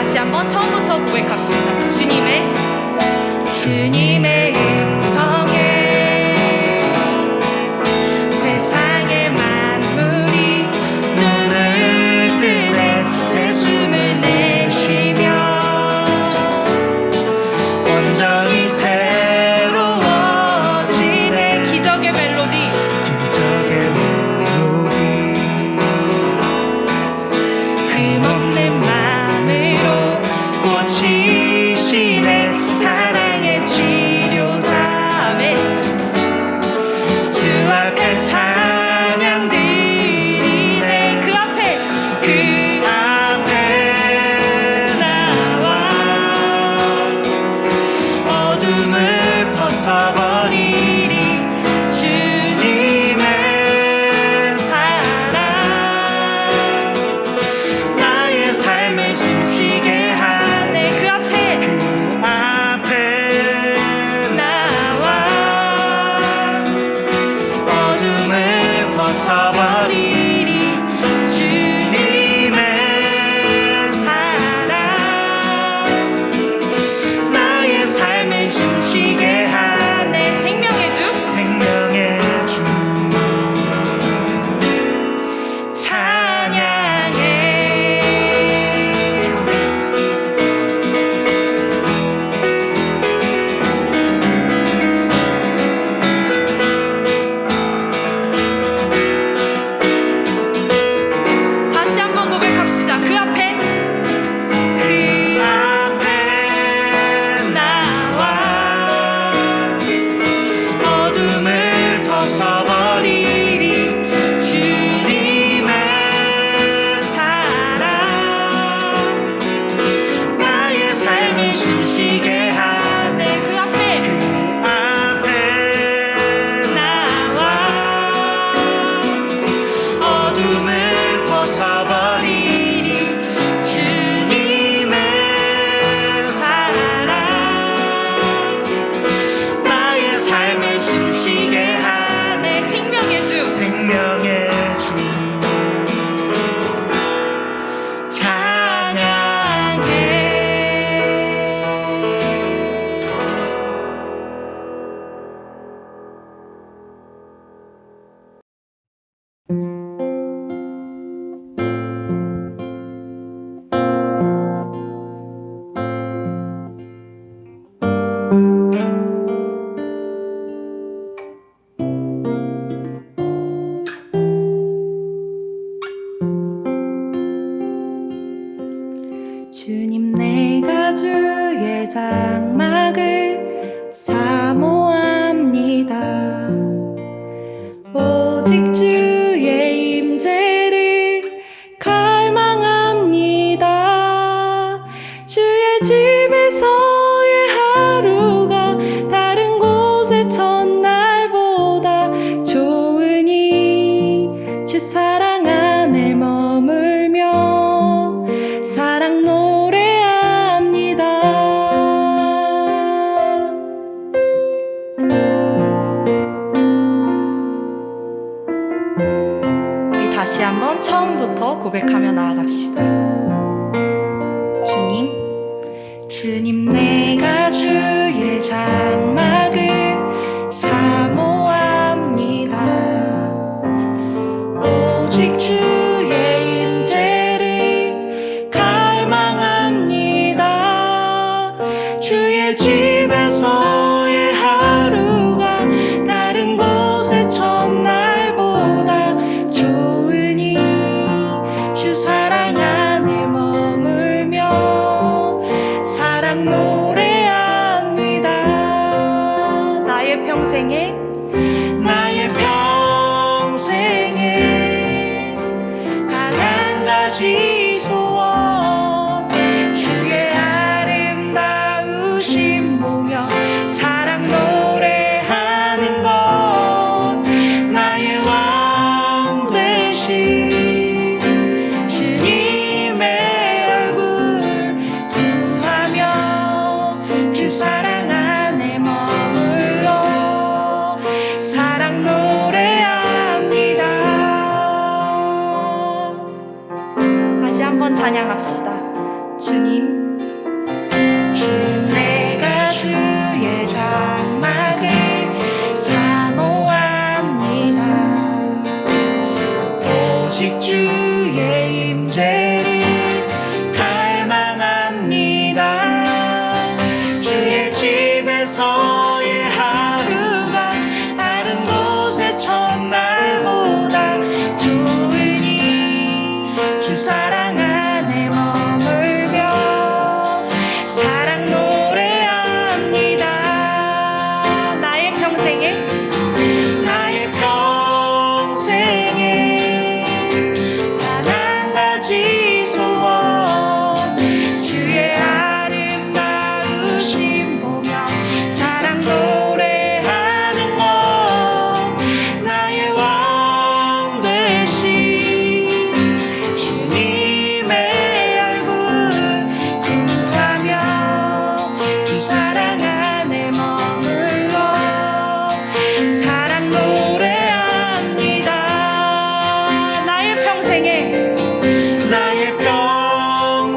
다시 한번 처음부터 고백합시다. 주님의 음성에 세상의 만물이 눈을 뜨네. 새 숨을 내쉬며 온전히 새로워지네. 기적의 멜로디 흠없는 맘으로 고치시네. 사랑의 치료자. 아멘. 주 앞에 찬양 드리네. 그 앞에 나와 어둠을 벗어버리리. 주님의 사랑 나의 삶을 숨쉬게 하네. 그 앞에 나와 어둠을 벗어버리리. 주님의 사랑 나의 삶을 숨쉬게 하네. 생명의 주 찬양해. 다시 한번 고백합시다. 그 앞에 나와 어둠을 벗어버리리. 주님의 사랑 나의 삶을 숨쉬게 하네. 그 앞에 나와 어둠을 벗어버리리. 주님의 사랑 나의 삶을 숨쉬게 하네. 생명의 주 주님, 내가 주의 장막을 사모합니다. 오직 주의 임재를 갈망합니다. 주의 집에서의 하루가 다른 곳의 첫날보다 좋으니 주 사랑 안에 머물며 사랑 노래합니다. 우리 다시 한번 처음부터 고백하며 나아갑시다. 주님, 내가 주의 장막을 사모합니다. 오직 주의 임재를 갈망합니다. 주의 집에서의 하루가 다른 곳의 첫날보다 좋으니 주 사랑 안에 머물며 사랑 노래합니다. 나의 평생에 단 한 가지 소원, 주의 아름다우심 보며 사랑 노래하는 것. 나의 왕 되신 주님의 얼굴 구하며 주 사랑 안에 머물러 사랑 노래합니다. 다시 한번 찬양합시다. 주님,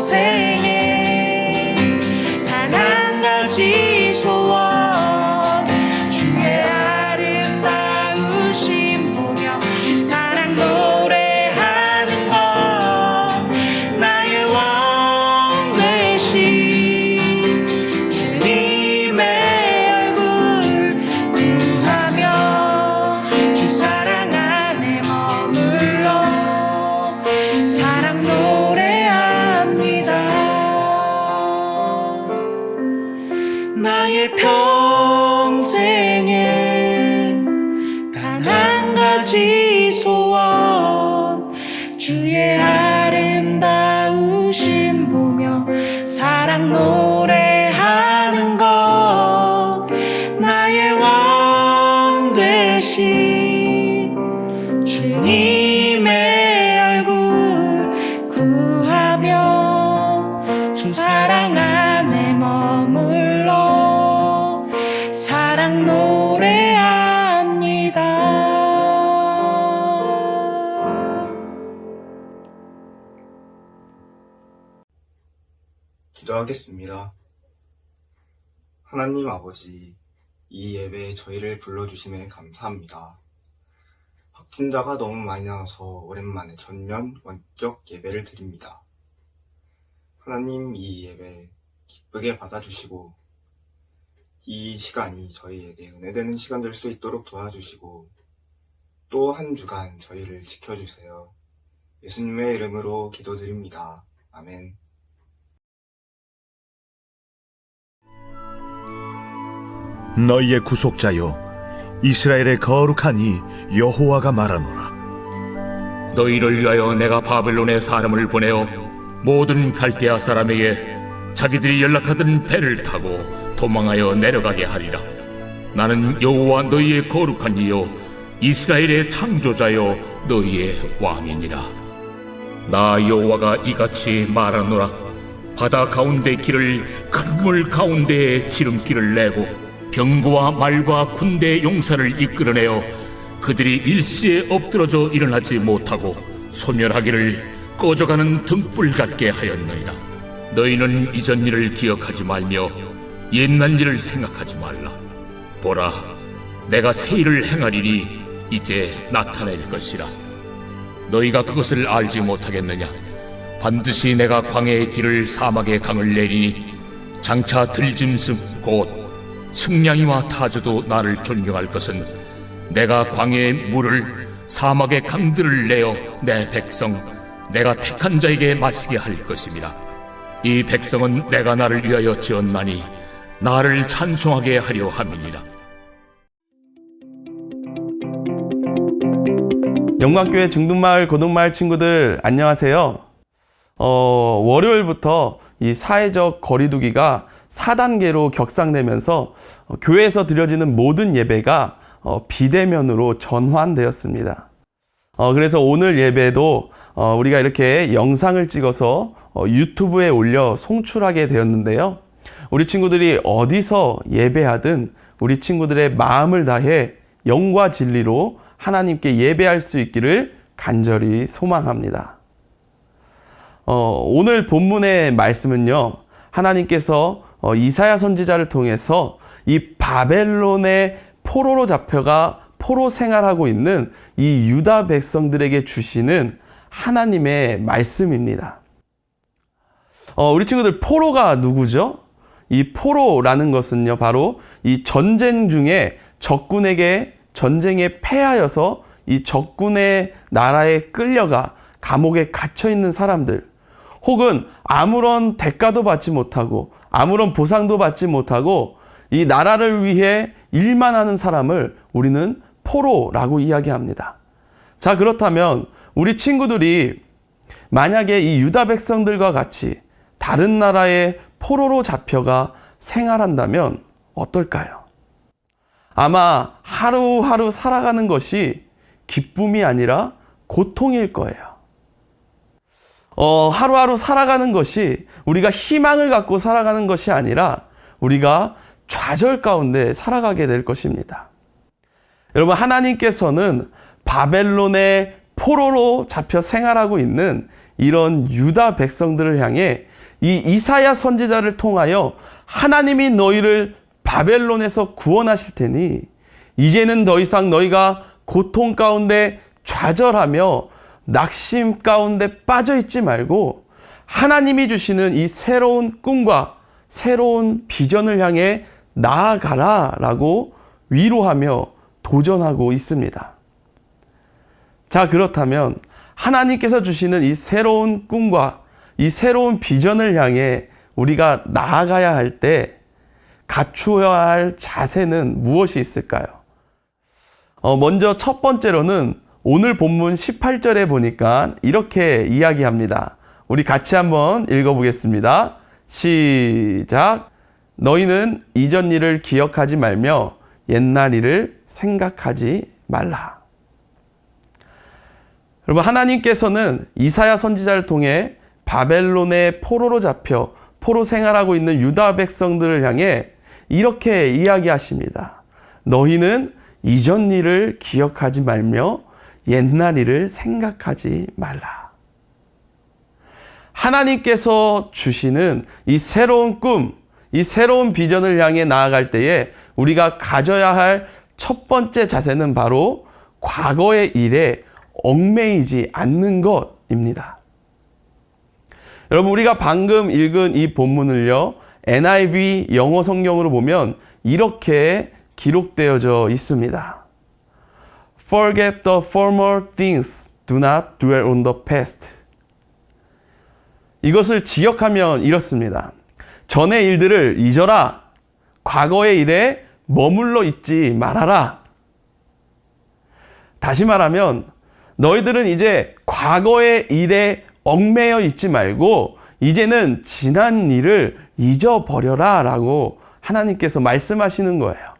평생에 단 한 가지 소원 주의 아름다우심 보며 사랑 노래하는 것 나의 왕 되신 주님의 얼굴 구하며 주 사랑 안에 머물러 사랑 노래합니다. 나의 평생에 단 한 가지 소원 주의 아름다우심 보며 사랑 노래하는 것 나의 왕 되신 주님의 얼굴 구하며 주 사랑 안에 머물러 사랑 노래합니다. 기도하겠습니다. 하나님 아버지, 이 예배에 저희를 불러주심에 감사합니다. 확진자가 너무 많이 나와서 오랜만에 전면 원격 예배를 드립니다. 하나님, 이 예배 기쁘게 받아주시고 이 시간이 저희에게 은혜되는 시간 될 수 있도록 도와주시고 또 한 주간 저희를 지켜주세요. 예수님의 이름으로 기도드립니다. 아멘. 너희의 구속자여 이스라엘의 거룩한 이 여호와가 말하노라. 너희를 위하여 내가 바벨론에 사람을 보내어 모든 갈대아 사람에게 자기들이 연락하던 배를 타고 도망하여 내려가게 하리라. 나는 여호와 너희의 거룩한 이요 이스라엘의 창조자요 너희의 왕이니라. 나 여호와가 이같이 말하노라. 바다 가운데 길을 큰 물 가운데에 지름길을 내고 병거와 말과 군대의 용사를 이끌어내어 그들이 일시에 엎드러져 일어나지 못하고 소멸하기를 꺼져가는 등불 같게 하였느니라. 너희는 이전 일을 기억하지 말며 옛날 일을 생각하지 말라. 보라, 내가 새 일을 행하리니 이제 나타낼 것이라. 너희가 그것을 알지 못하겠느냐? 반드시 내가 광야의 길을 사막의 강을 내리니 장차 들짐승 곧 측량이와 타주도 나를 존경할 것은 내가 광야의 물을 사막의 강들을 내어 내 백성 내가 택한 자에게 마시게 할 것입니다. 이 백성은 내가 나를 위하여 지었나니 나를 찬송하게 하려 함이니라. 영광교회 중등마을 고등마을 친구들 안녕하세요. 월요일부터 이 사회적 거리두기가 4단계로 격상되면서 교회에서 드려지는 모든 예배가 비대면으로 전환되었습니다. 그래서 오늘 예배도 우리가 이렇게 영상을 찍어서 유튜브에 올려 송출하게 되었는데요. 우리 친구들이 어디서 예배하든 우리 친구들의 마음을 다해 영과 진리로 하나님께 예배할 수 있기를 간절히 소망합니다. 오늘 본문의 말씀은요, 하나님께서 이사야 선지자를 통해서 이 바벨론의 포로로 잡혀가 포로 생활하고 있는 이 유다 백성들에게 주시는 하나님의 말씀입니다. 우리 친구들, 포로가 누구죠? 이 포로라는 것은요, 바로 이 전쟁 중에 적군에게 전쟁에 패하여서 이 적군의 나라에 끌려가 감옥에 갇혀 있는 사람들, 혹은 아무런 대가도 받지 못하고 아무런 보상도 받지 못하고 이 나라를 위해 일만 하는 사람을 우리는 포로라고 이야기합니다. 자, 그렇다면 우리 친구들이 만약에 이 유다 백성들과 같이 다른 나라의 포로로 잡혀가 생활한다면 어떨까요? 아마 하루하루 살아가는 것이 기쁨이 아니라 고통일 거예요. 하루하루 살아가는 것이 우리가 희망을 갖고 살아가는 것이 아니라 우리가 좌절 가운데 살아가게 될 것입니다. 여러분, 하나님께서는 바벨론의 포로로 잡혀 생활하고 있는 이런 유다 백성들을 향해 이 이사야 선지자를 통하여 하나님이 너희를 바벨론에서 구원하실 테니 이제는 더 이상 너희가 고통 가운데 좌절하며 낙심 가운데 빠져 있지 말고 하나님이 주시는 이 새로운 꿈과 새로운 비전을 향해 나아가라 라고 위로하며 도전하고 있습니다. 자, 그렇다면 하나님께서 주시는 이 새로운 꿈과 이 새로운 비전을 향해 우리가 나아가야 할 때 갖추어야 할 자세는 무엇이 있을까요? 먼저 첫 번째로는 오늘 본문 18절에 보니까 이렇게 이야기합니다. 우리 같이 한번 읽어보겠습니다. 시작. 너희는 이전 일을 기억하지 말며 옛날 일을 생각하지 말라. 여러분, 하나님께서는 이사야 선지자를 통해 바벨론의 포로로 잡혀 포로 생활하고 있는 유다 백성들을 향해 이렇게 이야기하십니다. 너희는 이전 일을 기억하지 말며 옛날 일을 생각하지 말라. 하나님께서 주시는 이 새로운 꿈, 이 새로운 비전을 향해 나아갈 때에 우리가 가져야 할 첫 번째 자세는 바로 과거의 일에 얽매이지 않는 것입니다. 여러분, 우리가 방금 읽은 이 본문을요, NIV 영어 성경으로 보면 이렇게 기록되어져 있습니다. Forget the former things, do not dwell on the past. 이것을 지역하면 이렇습니다. 전의 일들을 잊어라. 과거의 일에 머물러 있지 말아라. 다시 말하면 너희들은 이제 과거의 일에 얽매여 있지 말고 이제는 지난 일을 잊어버려라 라고 하나님께서 말씀하시는 거예요.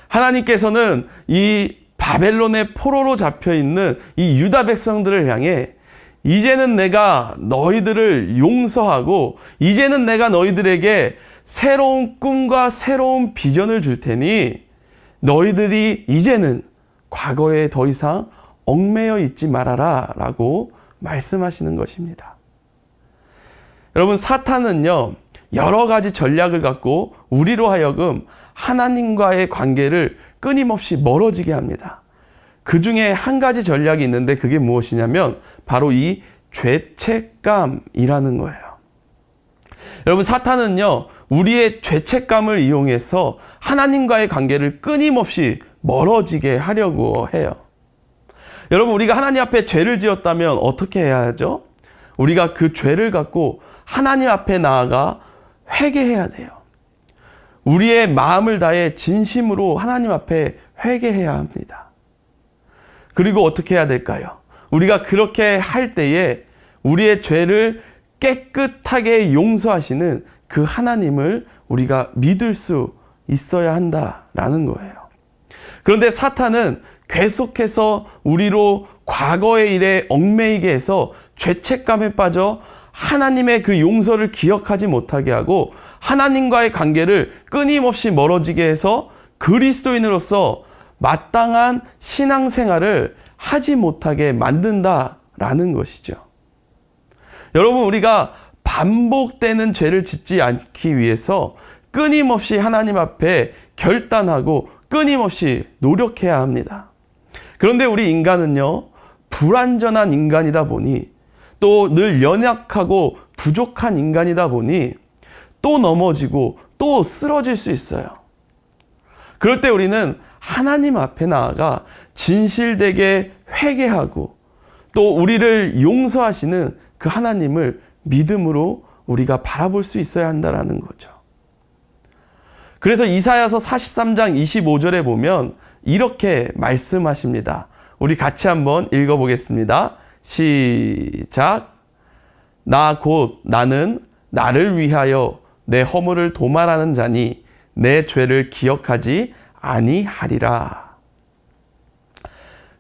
하나님께서는 이 바벨론의 포로로 잡혀있는 이 유다 백성들을 향해 이제는 내가 너희들을 용서하고 이제는 내가 너희들에게 새로운 꿈과 새로운 비전을 줄 테니 너희들이 이제는 과거에 더 이상 얽매여 있지 말아라 라고 말씀하시는 것입니다. 여러분, 사탄은요, 여러 가지 전략을 갖고 우리로 하여금 하나님과의 관계를 끊임없이 멀어지게 합니다. 그 중에 한 가지 전략이 있는데 그게 무엇이냐면 바로 이 죄책감이라는 거예요. 여러분, 사탄은요, 우리의 죄책감을 이용해서 하나님과의 관계를 끊임없이 멀어지게 하려고 해요. 여러분, 우리가 하나님 앞에 죄를 지었다면 어떻게 해야 하죠? 우리가 그 죄를 갖고 하나님 앞에 나아가 회개해야 돼요. 우리의 마음을 다해 진심으로 하나님 앞에 회개해야 합니다. 그리고 어떻게 해야 될까요? 우리가 그렇게 할 때에 우리의 죄를 깨끗하게 용서하시는 그 하나님을 우리가 믿을 수 있어야 한다라는 거예요. 그런데 사탄은 계속해서 우리로 과거의 일에 얽매이게 해서 죄책감에 빠져 하나님의 그 용서를 기억하지 못하게 하고 하나님과의 관계를 끊임없이 멀어지게 해서 그리스도인으로서 마땅한 신앙생활을 하지 못하게 만든다라는 것이죠. 여러분, 우리가 반복되는 죄를 짓지 않기 위해서 끊임없이 하나님 앞에 결단하고 끊임없이 노력해야 합니다. 그런데 우리 인간은요, 불완전한 인간이다 보니 또 늘 연약하고 부족한 인간이다 보니 또 넘어지고 또 쓰러질 수 있어요. 그럴 때 우리는 하나님 앞에 나아가 진실되게 회개하고 또 우리를 용서하시는 그 하나님을 믿음으로 우리가 바라볼 수 있어야 한다는 거죠. 그래서 이사야서 43장 25절에 보면 이렇게 말씀하십니다. 우리 같이 한번 읽어보겠습니다. 시작. 나 곧 나는 나를 위하여 내 허물을 도말하는 자니 내 죄를 기억하지 아니하리라.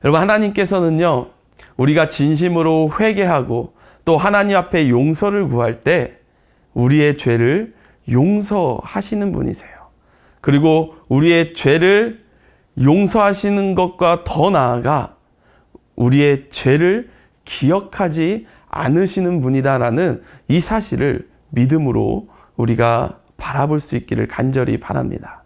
여러분, 하나님께서는요, 우리가 진심으로 회개하고 또 하나님 앞에 용서를 구할 때 우리의 죄를 용서하시는 분이세요. 그리고 우리의 죄를 용서하시는 것과 더 나아가 우리의 죄를 기억하지 않으시는 분이다라는 이 사실을 믿음으로 우리가 바라볼 수 있기를 간절히 바랍니다.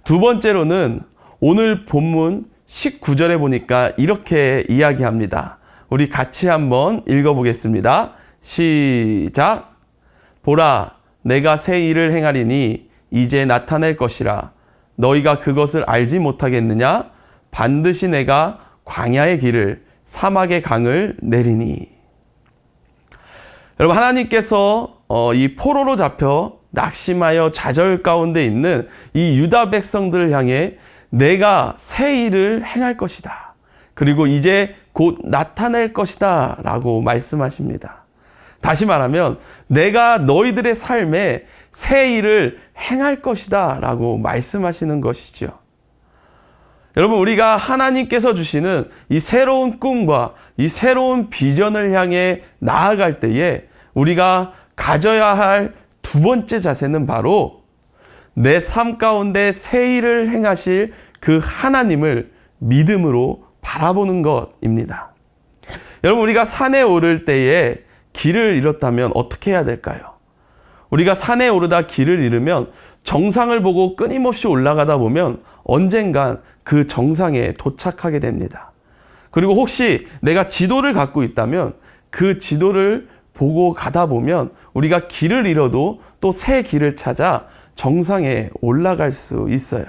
두 번째로는 오늘 본문 19절에 보니까 이렇게 이야기합니다. 우리 같이 한번 읽어보겠습니다. 시작. 보라, 내가 새 일을 행하리니 이제 나타낼 것이라. 너희가 그것을 알지 못하겠느냐? 반드시 내가 광야의 길을 사막의 강을 내리니. 여러분, 하나님께서 이 포로로 잡혀 낙심하여 좌절 가운데 있는 이 유다 백성들을 향해 내가 새 일을 행할 것이다. 그리고 이제 곧 나타낼 것이다 라고 말씀하십니다. 다시 말하면 내가 너희들의 삶에 새 일을 행할 것이다 라고 말씀하시는 것이죠. 여러분, 우리가 하나님께서 주시는 이 새로운 꿈과 이 새로운 비전을 향해 나아갈 때에 우리가 가져야 할 두 번째 자세는 바로 내 삶 가운데 새 일을 행하실 그 하나님을 믿음으로 바라보는 것입니다. 여러분, 우리가 산에 오를 때에 길을 잃었다면 어떻게 해야 될까요? 우리가 산에 오르다 길을 잃으면 정상을 보고 끊임없이 올라가다 보면 언젠간 그 정상에 도착하게 됩니다. 그리고 혹시 내가 지도를 갖고 있다면 그 지도를 보고 가다 보면 우리가 길을 잃어도 또 새 길을 찾아 정상에 올라갈 수 있어요.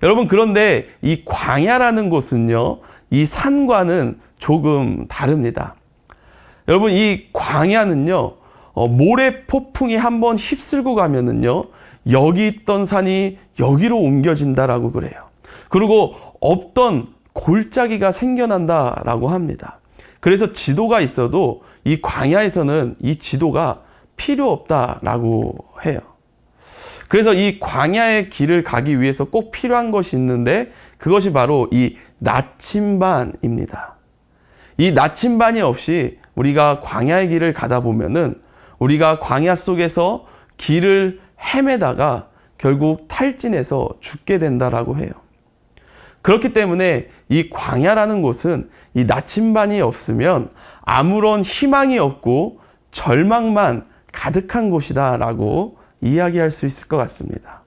여러분, 그런데 이 광야라는 곳은요, 이 산과는 조금 다릅니다. 여러분, 이 광야는요, 모래 폭풍이 한번 휩쓸고 가면은요, 여기 있던 산이 여기로 옮겨진다라고 그래요. 그리고 없던 골짜기가 생겨난다라고 합니다. 그래서 지도가 있어도 이 광야에서는 이 지도가 필요 없다라고 해요. 그래서 이 광야의 길을 가기 위해서 꼭 필요한 것이 있는데 그것이 바로 이 나침반입니다. 이 나침반이 없이 우리가 광야의 길을 가다 보면은 우리가 광야 속에서 길을 헤매다가 결국 탈진해서 죽게 된다라고 해요. 그렇기 때문에 이 광야라는 곳은 이 나침반이 없으면 아무런 희망이 없고 절망만 가득한 곳이다라고 이야기할 수 있을 것 같습니다.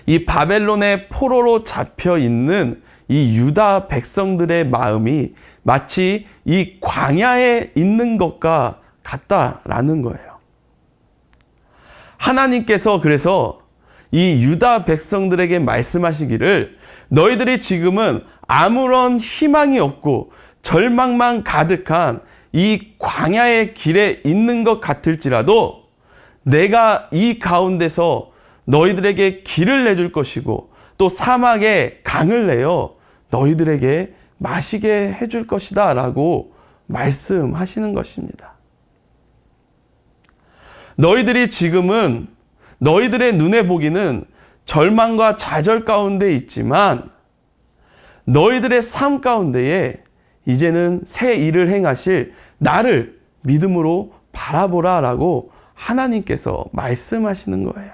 이 바벨론의 포로로 잡혀 있는 이 유다 백성들의 마음이 마치 이 광야에 있는 것과 같다라는 거예요. 하나님께서 그래서 이 유다 백성들에게 말씀하시기를 너희들이 지금은 아무런 희망이 없고 절망만 가득한 이 광야의 길에 있는 것 같을지라도 내가 이 가운데서 너희들에게 길을 내줄 것이고 또 사막에 강을 내어 너희들에게 마시게 해줄 것이다 라고 말씀하시는 것입니다. 너희들이 지금은 너희들의 눈에 보기는 절망과 좌절 가운데 있지만 너희들의 삶 가운데에 이제는 새 일을 행하실 나를 믿음으로 바라보라 라고 하나님께서 말씀하시는 거예요.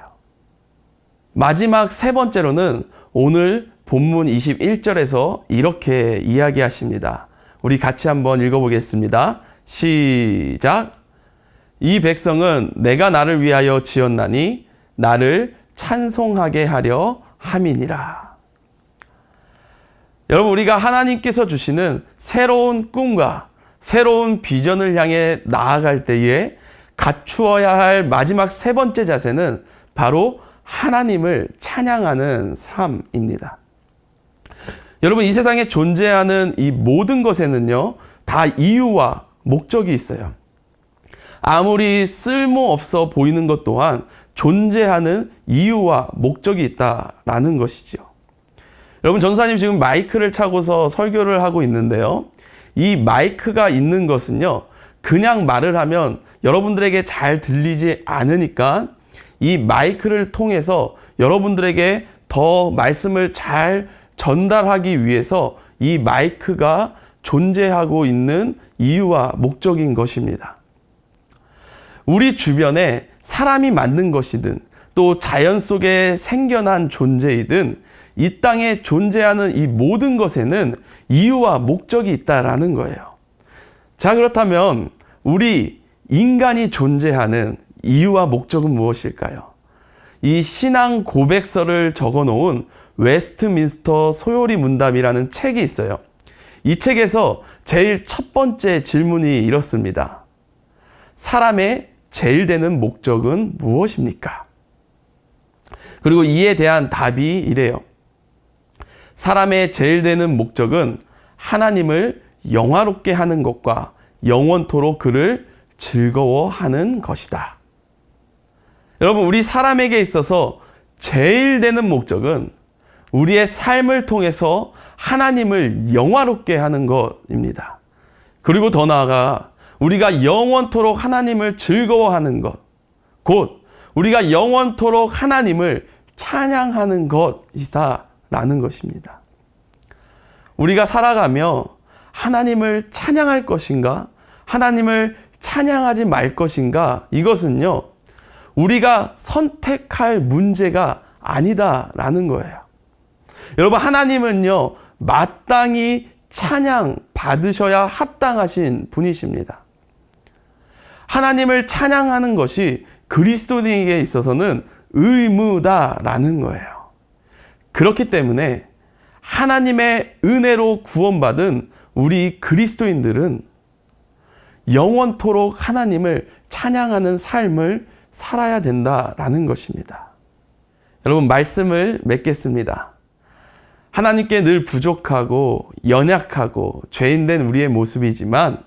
마지막 세 번째로는 오늘 본문 21절에서 이렇게 이야기하십니다. 우리 같이 한번 읽어보겠습니다. 시작. 이 백성은 내가 나를 위하여 지었나니 나를 찬송하게 하려 함이니라. 여러분, 우리가 하나님께서 주시는 새로운 꿈과 새로운 비전을 향해 나아갈 때에 갖추어야 할 마지막 세 번째 자세는 바로 하나님을 찬양하는 삶입니다. 여러분, 이 세상에 존재하는 이 모든 것에는요, 다 이유와 목적이 있어요. 아무리 쓸모없어 보이는 것 또한 존재하는 이유와 목적이 있다라는 것이죠. 여러분, 전사님 지금 마이크를 차고서 설교를 하고 있는데요. 이 마이크가 있는 것은요, 그냥 말을 하면 여러분들에게 잘 들리지 않으니까 이 마이크를 통해서 여러분들에게 더 말씀을 잘 전달하기 위해서 이 마이크가 존재하고 있는 이유와 목적인 것입니다. 우리 주변에 사람이 만든 것이든 또 자연 속에 생겨난 존재이든 이 땅에 존재하는 이 모든 것에는 이유와 목적이 있다라는 거예요. 자, 그렇다면 우리 인간이 존재하는 이유와 목적은 무엇일까요? 이 신앙 고백서를 적어 놓은 웨스트민스터 소요리 문답이라는 책이 있어요. 이 책에서 제일 첫 번째 질문이 이렇습니다. 사람의 제일 되는 목적은 무엇입니까? 그리고 이에 대한 답이 이래요. 사람의 제일 되는 목적은 하나님을 영화롭게 하는 것과 영원토록 그를 즐거워하는 것이다. 여러분, 우리 사람에게 있어서 제일 되는 목적은 우리의 삶을 통해서 하나님을 영화롭게 하는 것입니다. 그리고 더 나아가 우리가 영원토록 하나님을 즐거워하는 것, 곧 우리가 영원토록 하나님을 찬양하는 것이다라는 것입니다. 우리가 살아가며 하나님을 찬양할 것인가, 하나님을 찬양하지 말 것인가, 이것은요, 우리가 선택할 문제가 아니다라는 거예요. 여러분, 하나님은요, 마땅히 찬양 받으셔야 합당하신 분이십니다. 하나님을 찬양하는 것이 그리스도인에게 있어서는 의무다라는 거예요. 그렇기 때문에 하나님의 은혜로 구원받은 우리 그리스도인들은 영원토록 하나님을 찬양하는 삶을 살아야 된다라는 것입니다. 여러분, 말씀을 맺겠습니다. 하나님께 늘 부족하고 연약하고 죄인된 우리의 모습이지만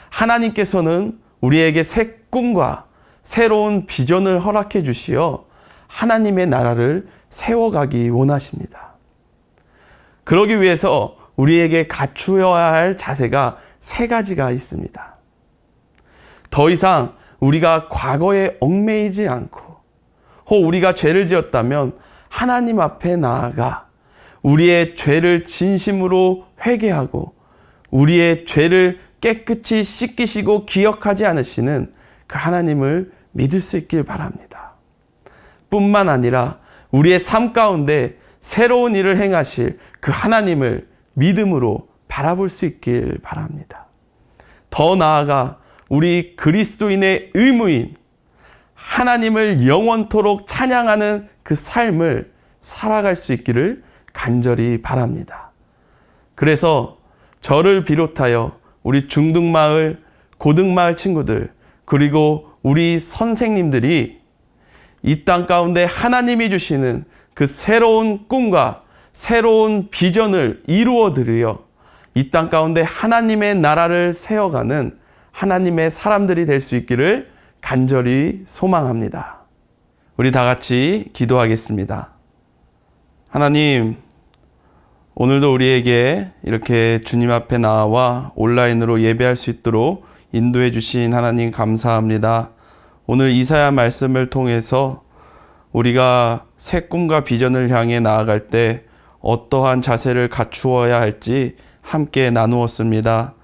하나님께서는 우리에게 새 꿈과 새로운 비전을 허락해 주시어 하나님의 나라를 세워가기 원하십니다. 그러기 위해서 우리에게 갖추어야 할 자세가 세 가지가 있습니다. 더 이상 우리가 과거에 얽매이지 않고, 혹 우리가 죄를 지었다면 하나님 앞에 나아가 우리의 죄를 진심으로 회개하고 우리의 죄를 깨끗이 씻기시고 기억하지 않으시는 그 하나님을 믿을 수 있길 바랍니다. 뿐만 아니라 우리의 삶 가운데 새로운 일을 행하실 그 하나님을 믿음으로 바라볼 수 있길 바랍니다. 더 나아가 우리 그리스도인의 의무인 하나님을 영원토록 찬양하는 그 삶을 살아갈 수 있기를 간절히 바랍니다. 그래서 저를 비롯하여 우리 중등마을, 고등마을 친구들, 그리고 우리 선생님들이 이 땅 가운데 하나님이 주시는 그 새로운 꿈과 새로운 비전을 이루어 드려 이 땅 가운데 하나님의 나라를 세워가는 하나님의 사람들이 될 수 있기를 간절히 소망합니다. 우리 다 같이 기도하겠습니다. 하나님, 오늘도 우리에게 이렇게 주님 앞에 나와 온라인으로 예배할 수 있도록 인도해 주신 하나님 감사합니다. 오늘 이사야 말씀을 통해서 우리가 새 꿈과 비전을 향해 나아갈 때 어떠한 자세를 갖추어야 할지 함께 나누었습니다.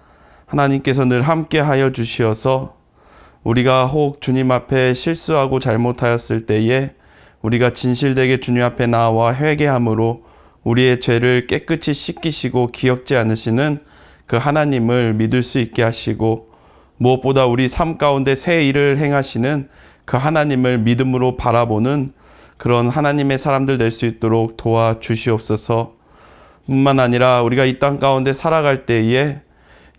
하나님께서 늘 함께 하여 주시어서 우리가 혹 주님 앞에 실수하고 잘못하였을 때에 우리가 진실되게 주님 앞에 나와 회개함으로 우리의 죄를 깨끗이 씻기시고 기억지 않으시는 그 하나님을 믿을 수 있게 하시고, 무엇보다 우리 삶 가운데 새 일을 행하시는 그 하나님을 믿음으로 바라보는 그런 하나님의 사람들 될 수 있도록 도와주시옵소서. 뿐만 아니라 우리가 이 땅 가운데 살아갈 때에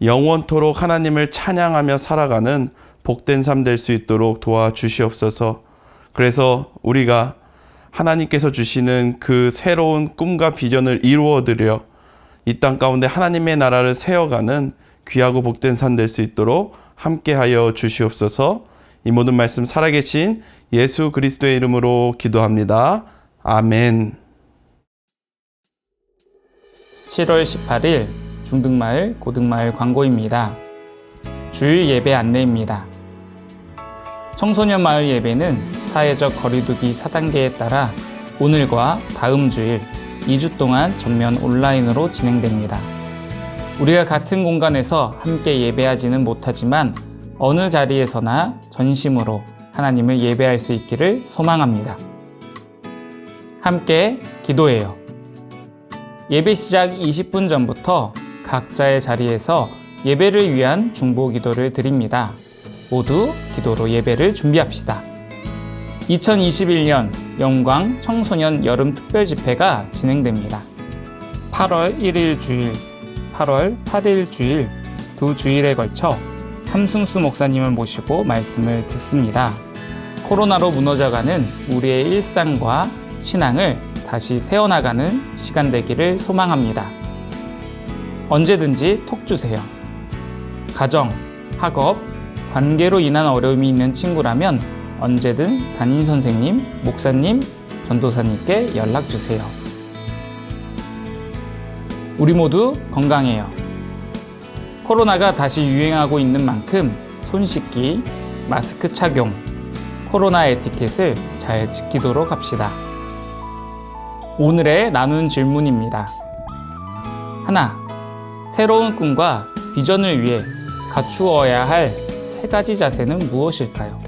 영원토록 하나님을 찬양하며 살아가는 복된 삶 될 수 있도록 도와주시옵소서. 그래서 우리가 하나님께서 주시는 그 새로운 꿈과 비전을 이루어드려 이 땅 가운데 하나님의 나라를 세워가는 귀하고 복된 삶 될 수 있도록 함께하여 주시옵소서. 이 모든 말씀 살아계신 예수 그리스도의 이름으로 기도합니다. 아멘. 7월 18일 중등마을, 고등마을 광고입니다. 주일 예배 안내입니다. 청소년 마을 예배는 사회적 거리두기 4단계에 따라 오늘과 다음 주일 2주 동안 전면 온라인으로 진행됩니다. 우리가 같은 공간에서 함께 예배하지는 못하지만 어느 자리에서나 전심으로 하나님을 예배할 수 있기를 소망합니다. 함께 기도해요. 예배 시작 20분 전부터 각자의 자리에서 예배를 위한 중보 기도를 드립니다. 모두 기도로 예배를 준비합시다. 2021년 영광 청소년 여름 특별 집회가 진행됩니다. 8월 1일 주일, 8월 8일 주일 두 주일에 걸쳐 함승수 목사님을 모시고 말씀을 듣습니다. 코로나로 무너져가는 우리의 일상과 신앙을 다시 세워나가는 시간 되기를 소망합니다. 언제든지 톡 주세요. 가정, 학업, 관계로 인한 어려움이 있는 친구라면 언제든 담임 선생님, 목사님, 전도사님께 연락 주세요. 우리 모두 건강해요. 코로나가 다시 유행하고 있는 만큼 손 씻기, 마스크 착용, 코로나 에티켓을 잘 지키도록 합시다. 오늘의 나눈 질문입니다. 하나, 새로운 꿈과 비전을 위해 갖추어야 할 3가지 자세는 무엇일까요?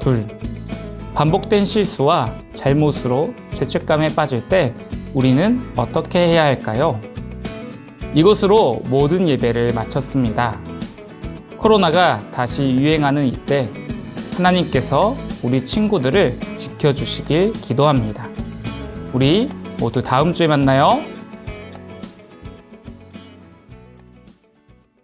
둘, 반복된 실수와 잘못으로 죄책감에 빠질 때 우리는 어떻게 해야 할까요? 이것으로 모든 예배를 마쳤습니다. 코로나가 다시 유행하는 이때 하나님께서 우리 친구들을 지켜주시길 기도합니다. 우리 모두 다음 주에 만나요.